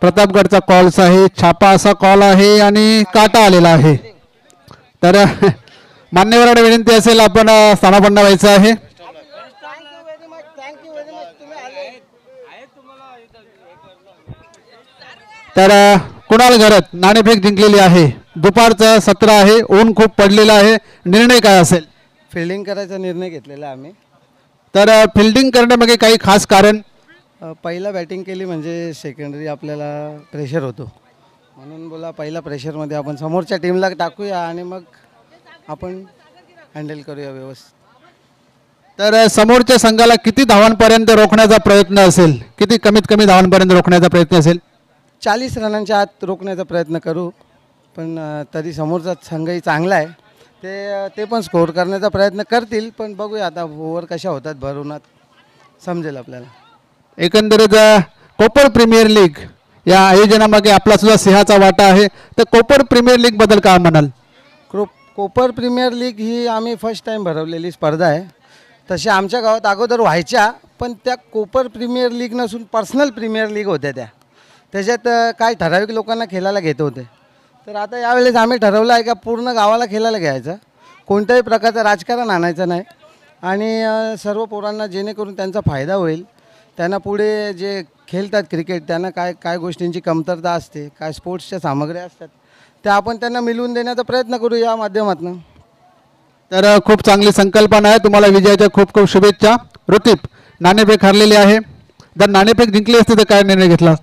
प्रतापगडचा calls आहे, छापा असा कॉल आहे आणि काटा आलेला आहे. तर मान्यवरांना विनंती असेल आपण स्थानापन्न व्हायचं आहे. तर कुणाल घरत नाणेफेक जिंकलेली आहे. दुपारचं सत्र आहे, ऊन खूप पडलेलं आहे. निर्णय काय असेल? फिल्डिंग करायचा निर्णय घेतलेला आम्ही. तर फिल्डिंग करण्यामागे काही खास कारण? पहिला बॅटिंग केली म्हणजे सेकंडरी आपल्याला प्रेशर होतो, म्हणून बोला पहिला प्रेशरमध्ये आपण समोरच्या टीमला टाकूया आणि मग आपण हँडल करूया व्यवस्थित. तर समोरच्या संघाला किती धावांपर्यंत रोखण्याचा प्रयत्न असेल? किती कमीत कमी धावांपर्यंत रोखण्याचा प्रयत्न असेल? 40 रनांच्या आत रोखण्याचा प्रयत्न करू, पण तरी समोरचा संघही चांगला आहे, ते पण स्कोर करण्याचा प्रयत्न करतील, पण बघूया आता ओव्हर कशा होतात भरूनात समजेल आपल्याला. एकंदरीत कोपर प्रीमियर लीग या आयोजनामागे आपला सुद्धा सिंहाचा वाटा आहे. तर कोपर प्रीमियर लीग बद्दल काय म्हणाल? कोपर प्रीमियर लीग ही आम्ही फर्स्ट टाईम भरवलेली स्पर्धा आहे. तसे आमच्या गावात अगोदर व्हायच्या, पण त्या कोपर प्रीमियर लीग नसून पर्सनल प्रीमियर लीग होत्या. त्याच्यात काय ठराविक लोकांना खेळायला घेत होते. तर आता यावेळेस आम्ही ठरवलं आहे का पूर्ण गावाला खेळायला घ्यायचं, कोणत्याही प्रकारचं राजकारण आणायचं नाही आणि सर्व पोरांना जेणेकरून त्यांचा फायदा होईल. त्यांना पुढे जे खेळतात क्रिकेट त्यांना काय काय गोष्टींची कमतरता असते, काय स्पोर्ट्सच्या सामग्र्या असतात, त्या आपण त्यांना मिळवून देण्याचा प्रयत्न करू या माध्यमातून. तर खूप चांगली संकल्पना आहे. तुम्हाला विजयाच्या खूप खूप शुभेच्छा. ऋतिप, नाणेफेक हरलेली आहे, जर नाणेफेक जिंकली असते तर काय निर्णय घेतला?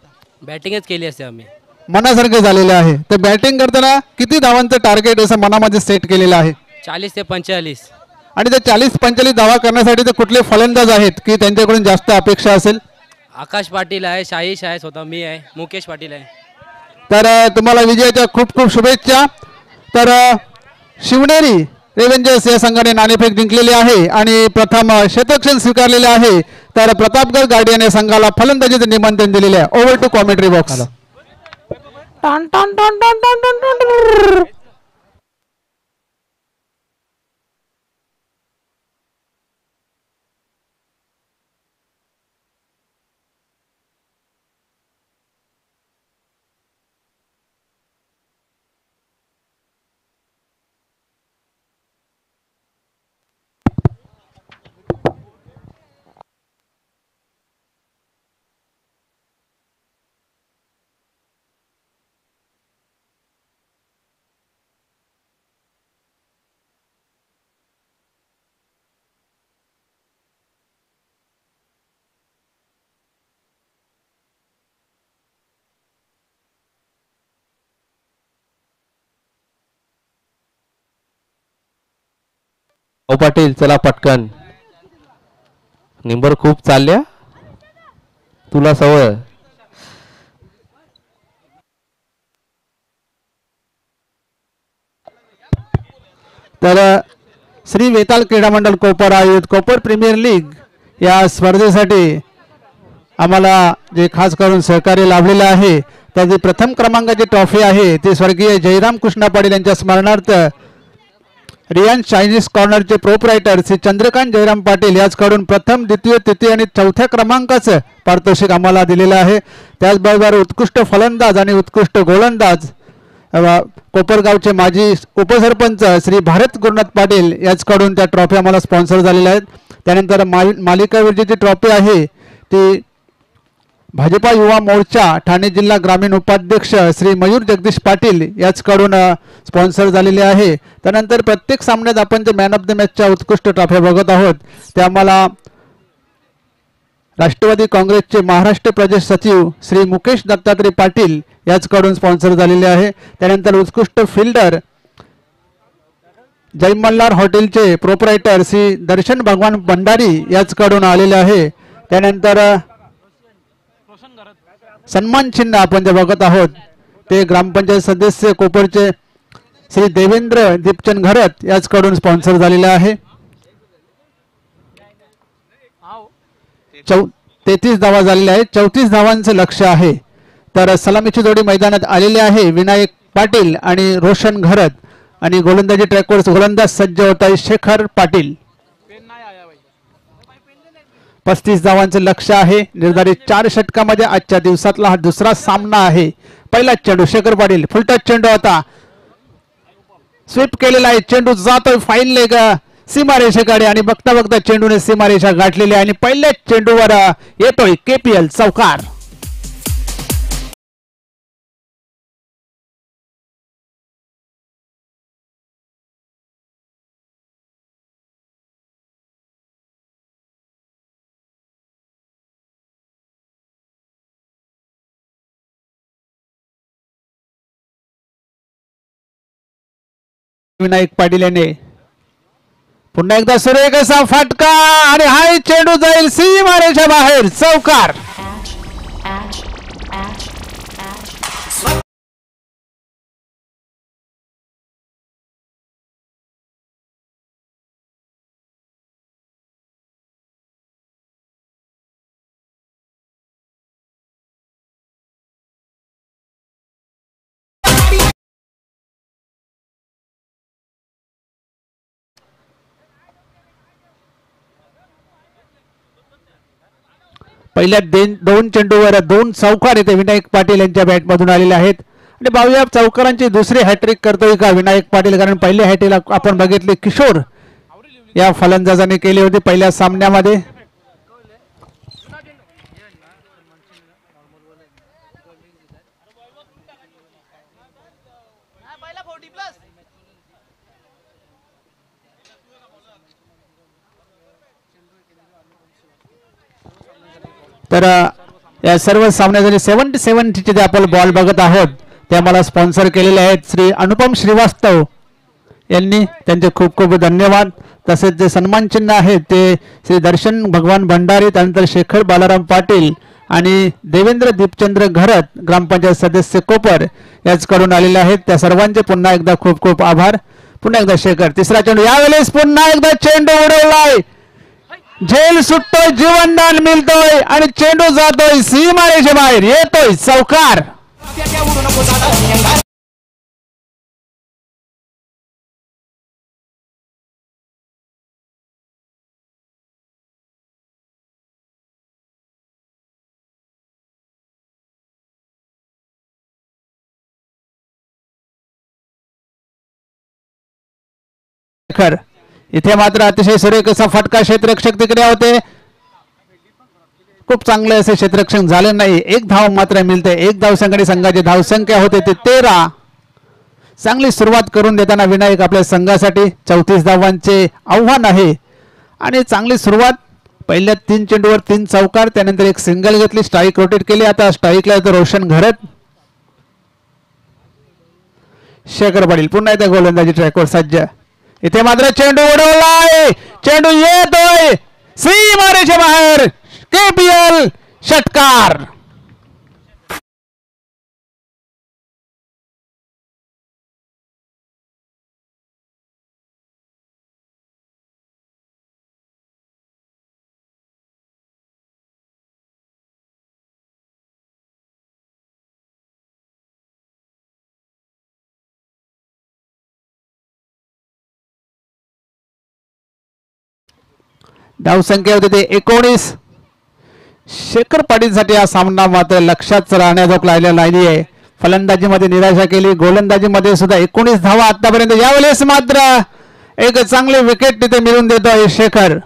बॅटिंगच केली असते आम्ही. मनासारखे झालेले आहे. तर बॅटिंग करताना किती धावांचं टार्गेट असं मनामध्ये सेट केलेलं आहे? 40 ते 45. आणि ते 40-45 धावा करण्यासाठी ते कुठले फलंदाज आहेत की त्यांच्याकडून जास्त अपेक्षा असेल? आकाश पाटील आहे, शाहीश आहे, स्वतः मी आहे, मुकेश पाटील आहे. तर तुम्हाला विजयाच्या खूप खूप शुभेच्छा. तर शिवनेरी रेव्हेंजर्स या संघाने नाणेफेक जिंकलेली आहे आणि प्रथम शतकक्षण स्वीकारलेले आहे. तर प्रतापगड गार्डियन या संघाला फलंदाजीचे निमंत्रण दिलेले आहे. Over to commentary box. ओ पाटील चला पटकन, निंबर खूप चालल्या तुला सवय. तर श्री वेताल क्रीडा मंडळ कोपर आयोजित कोपर प्रीमियर लीग या स्पर्धेसाठी आम्हाला जे खास करून सहकार्य लाभलेलं आहे, त्याची प्रथम क्रमांकाची ट्रॉफी आहे ती स्वर्गीय जयराम कृष्णा पाटील यांच्या स्मरणार्थ रियान चायनीज कॉर्नरचे प्रोपरायटर श्री चंद्रकांत जयराम पाटील याचकडून प्रथम, द्वितीय, तृतीय आणि चौथ्या क्रमांकाचं पारितोषिक आम्हाला दिलेलं आहे. त्याचबरोबर उत्कृष्ट फलंदाज आणि उत्कृष्ट गोलंदाज कोपरगावचे माजी उपसरपंच श्री भारत गुरुनाथ पाटील याचकडून त्या ट्रॉफी आम्हाला स्पॉन्सर झालेल्या आहेत. त्यानंतर मालिकावीरची ट्रॉफी आहे ती भाजपा युवा मोर्चा ठाणे जिल्हा ग्रामीण उपाध्यक्ष श्री मयूर जगदीश पाटील याचकडून स्पॉन्सर झालेले आहे. त्यानंतर प्रत्येक सामन्यात आपण जे मॅन ऑफ द मॅचच्या उत्कृष्ट ट्रॉफ्या बघत आहोत ते आम्हाला राष्ट्रवादी काँग्रेसचे महाराष्ट्र प्रदेश सचिव श्री मुकेश दत्तात्रय पाटील याचकडून स्पॉन्सर झालेले आहे. त्यानंतर उत्कृष्ट फिल्डर जय मल्हार हॉटेलचे प्रोपरायटर श्री दर्शन भगवान भंडारी याचकडून आलेले आहे. त्यानंतर सन्मान चिन्ह आपण जे बघत आहोत ते ग्रामपंचायत सदस्य कोपरचे श्री देवेंद्र दीपचंद घरत याचकडून स्पॉन्सर झालेले आहे. 33 धावा झालेल्या आहेत. 34 धावांचं लक्ष्य आहे. तर सलामीची जोडी मैदानात आलेली आहे. विनायक पाटील आणि रोशन घरत आणि गोलंदाजी ट्रॅकवर गोलंदाज सज्ज होत आहे शेखर पाटील. 35 धावांचे लक्ष आहे. निर्धारित 4 षटकामध्ये आजच्या दिवसातला हा दुसरा सामना आहे. पहिला चेंडू शेखर पाटील, फुलटच चेंडू होता, स्वीप केलेला आहे. चेंडू जातोय फाईन लेग सीमारेषेकडे आणि बघता बघता चेंडूने सीमारेषा गाठलेली आहे आणि पहिल्याच चेंडूवर येतोय KPL चौकार. विनायक पाटील याने पुन्हा एकदा सुरेख असा फटका आणि हाय चेंडू जाईल सीमारेषा बाहेर, चौकार. पहिल्या 2 चेंडूवर 2 चौकार येथे विनायक पाटील यांच्या बॅटमधून आलेले आहेत आणि पाहूया चौकारांची दुसरी हॅट्रिक करतोय का विनायक पाटील, कारण पहिल्या हॅट्रिकला आपण बघितले किशोर या फलंदाजाने केली होती पहिल्या सामन्यामध्ये. तर या सर्व सामन्यासाठी 70 जे आपण बॉल बघत आहोत ते आम्हाला स्पॉन्सर केलेले आहेत श्री अनुपम श्रीवास्तव यांनी, त्यांचे खूप खूप धन्यवाद. तसेच जे सन्मान चिन्ह आहे ते श्री दर्शन भगवान भंडारी, त्यानंतर शेखर बालाराम पाटील आणि देवेंद्र दीपचंद्र घरत ग्रामपंचायत सदस्य कोपर याच करून आलेले आहेत. त्या सर्वांचे पुन्हा एकदा खूप खूप आभार. पुन्हा एकदा शेखर, तिसरा चेंडू, यावेळेस पुन्हा एकदा चेंडू उडवलाय, झेल सुटतोय, जीवनदान मिळतोय आणि चेंडू जातोय सीमारेषे बाहेर, येतोय चौकार. इथे मात्र अतिशय सुरेख असा फटका क्षेत्ररक्षक तिकडे होते, खूप चांगले असे क्षेत्ररक्षण झाले नाही. 1 धाव मात्र मिळते. 1 धावसंख्येने संघाची धावसंख्या होते ते 13. चांगली सुरुवात करून देताना विनायक आपल्या संघासाठी 34 धावांचे आव्हान आहे आणि चांगली सुरुवात. पहिल्या 3 चेंडूवर 3 चौकार, त्यानंतर 1 सिंगल घेतली, स्ट्राईक रोटेट केली. आता स्ट्राईकला येतो रोशन घरत. शेखर पाटील पुन्हा एकदा गोलंदाजी ट्रॅकवर सज्ज. इथे मात्र चेंडू उडवलाय, चेंडू येतोय सीमारेषे बाहेर, KPL षटकार. धावसंख्या होती ते 19. शेखर पाटीलसाठी हा सामना मात्र लक्षात राहण्याजोगा राहिलेला नाहीये. फलंदाजीमध्ये निराशा केली, गोलंदाजीमध्ये सुद्धा 19 धावा आतापर्यंत. यावेळेस मात्र एक चांगले विकेट तिथे मिळवून देतोय शेखर.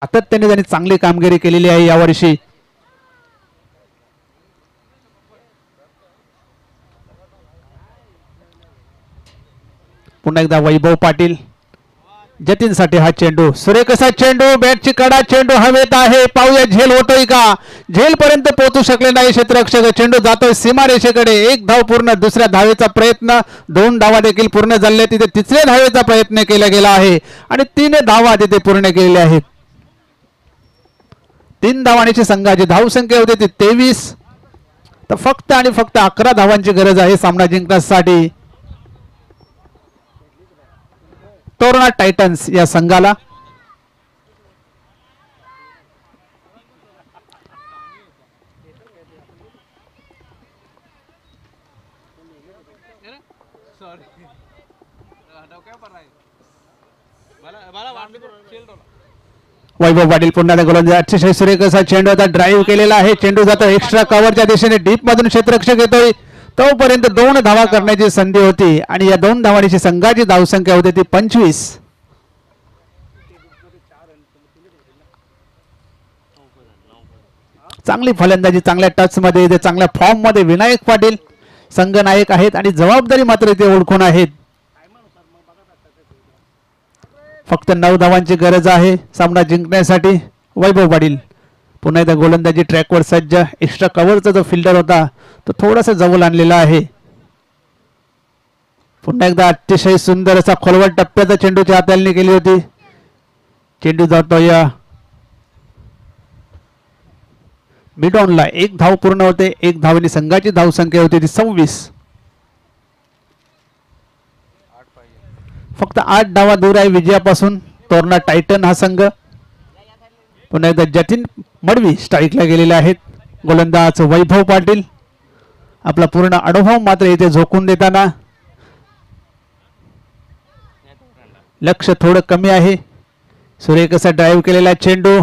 सातत्याने त्यांनी चांगली कामगिरी केलेली आहे यावर्षी. पुन्हा एकदा वैभव पाटील जतीनसाठी हा चेंडू, सुरेख असा चेंडू, बॅटची कडा, चेंडू हवेत आहे. पाहूया झेल होतोय का, झेल पर्यंत पोहोचू शकले नाही क्षेत्ररक्षक. चेंडू जातोय सीमारेषेकडे. एक धाव पूर्ण, दुसऱ्या धावेचा प्रयत्न, 2 धावा देखील पूर्ण झाले. तिथे तिसऱ्या धावेचा प्रयत्न केला गेला आहे आणि 3 धावा तिथे पूर्ण केलेल्या आहेत. 3 धावांची संघाची धावसंख्या होती ती 23. तर फक्त आणि फक्त 11 धावांची गरज आहे सामना जिंकण्यासाठी तोरणा टायटन्स या संघाला. वैभव पाटील पुन्हा गोलंदाज, अतिशय सुरेख असा चेंडू आता ड्राईव्ह केलेला आहे. चेंडू जातो एक्स्ट्रा कव्हरच्या दिशेने, डीप मधून क्षेत्ररक्षक येतोय. तोपर्यंत 2 धावा करण्याची संधी होती आणि या 2 धावांची संघाची धावसंख्या होती ती 25. चांगली फलंदाजी, चांगल्या टच मध्ये, चांगल्या फॉर्म मध्ये विनायक पाटील संघनायक आहेत आणि जबाबदारी मात्र इथे ओळखून आहेत. फक्त 9 धावांची गरज आहे सामना जिंकण्यासाठी. वैभव पाटील पुन्हा एकदा गोलंदाजी ट्रॅकवर सज्ज. एक्स्ट्रा कव्हरचा जो फिल्डर होता तो थोडासा जवळ आणलेला आहे. पुन्हा एकदा अतिशय सुंदर असा खोलवर टप्प्याचा चेंडूची हाताळणी केली होती. चेंडू जातो या मिडॉनला. 1 धाव पूर्ण होते. 1 धावांनी संघाची धावसंख्या होती ती 26. फक्त 8 धावा दूर आहे विजयापासून तोरणा टायटन हा संघ. पुन्हा एकदा जतीन मडवी स्ट्राईकला गेलेले आहेत. गोलंदाज वैभव पाटील आपला पूर्ण अनुभव मात्र इथे झोकून देताना. लक्ष थोडं कमी आहे. सुरेख असा ड्राईव्ह केलेला चेंडू,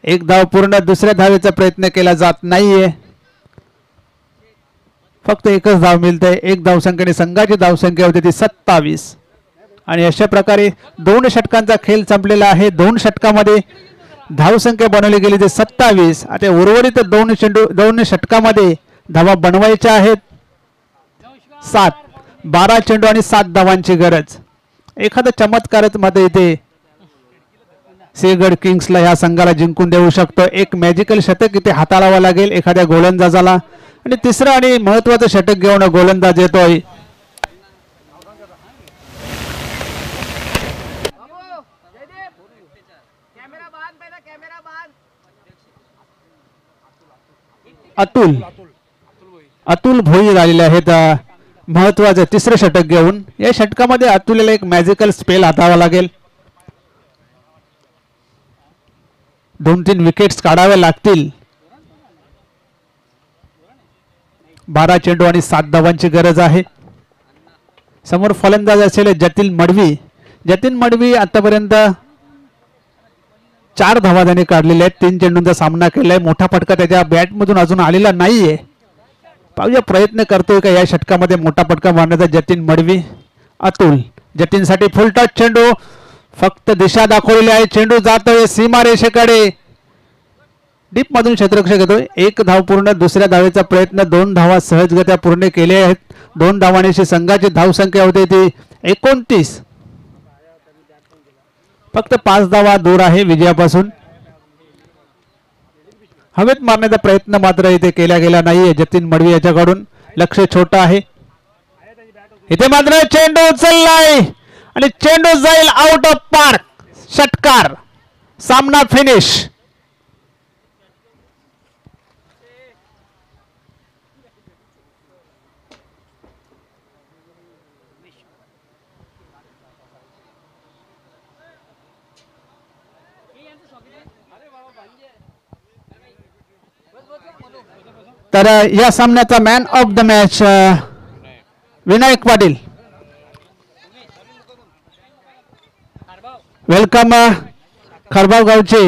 1 धाव पूर्ण, दुसऱ्या धावेचा प्रयत्न केला जात नाहीये. फक्त 1च धाव मिळते. 1 धावसंख्येने संघाची धावसंख्या होती ती 27 आणि अशा प्रकारे 2 षटकांचा खेळ संपलेला आहे. 2 षटकामध्ये धावसंख्या बनवली गेली ती 27. आता उर्वरित 2 षटकामध्ये धावा बनवायच्या आहेत 7. 12 चेंडू आणि 7 धावांची गरज. एखादा चमत्कारच मध्ये इथे सिंहगड किंग्सला या संघाला जिंकून देऊ शकतो. एक मॅजिकल शतक इथे हाताळावं लागेल एखाद्या गोलंदाजाला आणि तिसरं आणि महत्वाचं षटक घेऊन गोलंदाज येतोय. अतुल भोईर आलेले आहेत महत्वाचं तिसरं षटक घेऊन. या षटकामध्ये अतुलला एक मॅजिकल स्पेल हाताळावा लागेल. 2-3 विकेट्स काढाव्या लागतील. 12 चेंडू आणि 7 धावांची गरज आहे. समोर फलंदाज असेल जतीन मडवी आतापर्यंत 4 धावा त्याने काढलेल्या आहेत. 3 चेंडूंचा सामना केलाय. मोठा फटका त्याच्या बॅट मधून अजून आलेला नाहीये. पाहूया प्रयत्न करतोय का या षटकामध्ये मोठा फटका मारण्याचा जतीन मडवी. अतुल जतीनसाठी फुल टच चेंडू, फक्त दिशा दाखवलेली आहे. चेंडू जातोय सीमारेषेकडे. डीप मधून क्षेत्ररक्षक येतोय. 1 धाव पूर्ण, दुसऱ्या धावेचा प्रयत्न. 2 धावा सहजगत्या पूर्ण केले आहेत. 2 धावांची संघाची धावसंख्या होती ती 29. फक्त 5 धावा दूर आहे विजयापासून. हवेत मारण्याचा प्रयत्न मात्र इथे केला गेला नाहीये जतीन मडवी याच्याकडून. लक्ष छोटा आहे. इथे मात्र चेंडू उचललाय आणि चेंडू जाईल आउट ऑफ पार्क. षटकार, सामना फिनिश. तर या सामन्याचा man of the match Vinayak Patil. Welcome Kharbav गावचे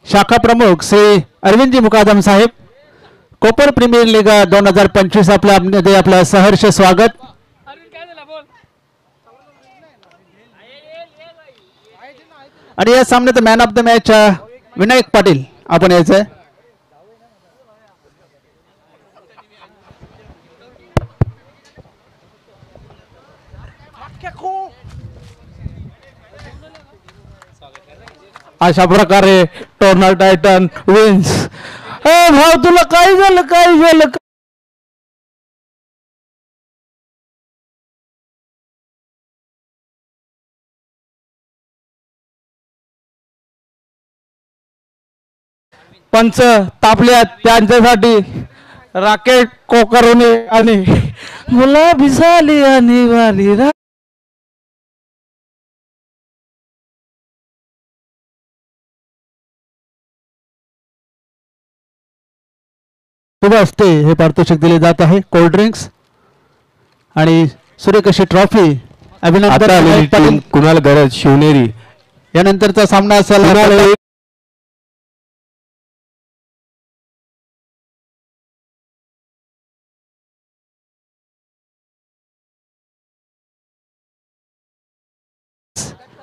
शाखा प्रमुख श्री अरविंदजी मुकादम साहेब. कोपर प्रीमियर लीग 2025 आपलं सहर्ष स्वागत. आणि या सामन्यात man of the match Vinayak Patil आपण यायचं आहे. अशा प्रकारे टोर्नल टायटन विन्स. भाऊ तुला काय झालं काय झालं. पंच तापल्यात त्यांच्यासाठी राकेट कोकरुने आणि मुला भिसाली आणि वाली रा. शुभ असते हे पारितोषिक दिले जात आहे. कोल्ड ड्रिंक्स आणि सूर्यकाशी ट्रॉफी आता अभिनंदन आलेली विनायक टीम पाटील. कुणाल गरज शिवनेरी. यानंतरचा सामना असेल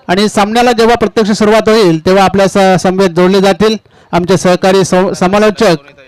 आणि सामन्याला जेव्हा प्रत्यक्ष सुरुवात होईल तेव्हा आपल्या समवेत जोडले जातील आमचे सहकारी समालोचक